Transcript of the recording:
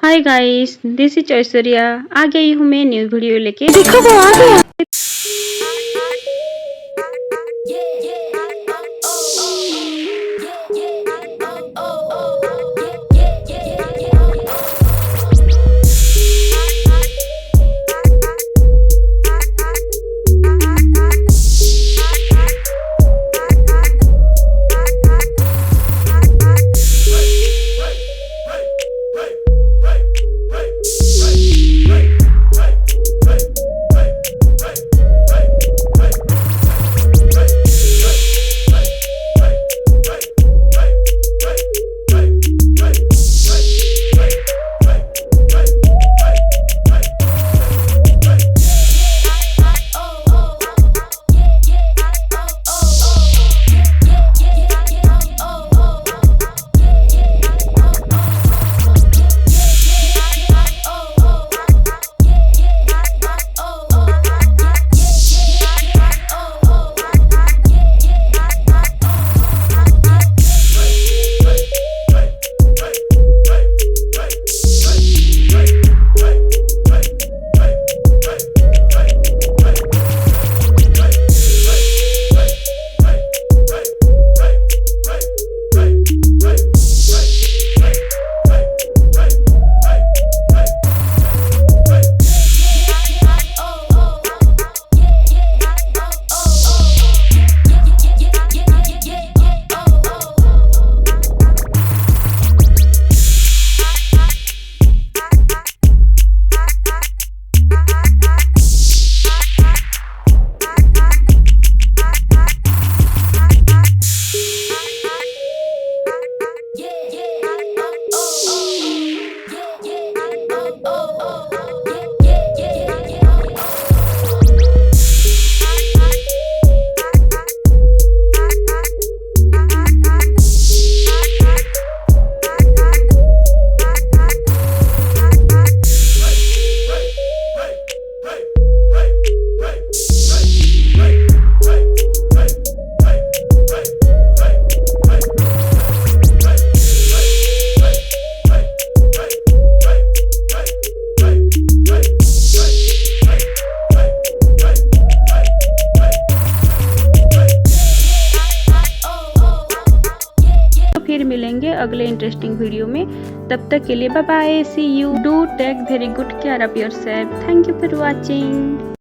Hi guys, this is Aishwarya. आ गई हूँ मैं न्यू वीडियो लेके। देखो वो आ गया। फिर मिलेंगे अगले इंटरेस्टिंग वीडियो में। तब तक के लिए bye bye, see you, do take very good care of yourself. Thank you for watching.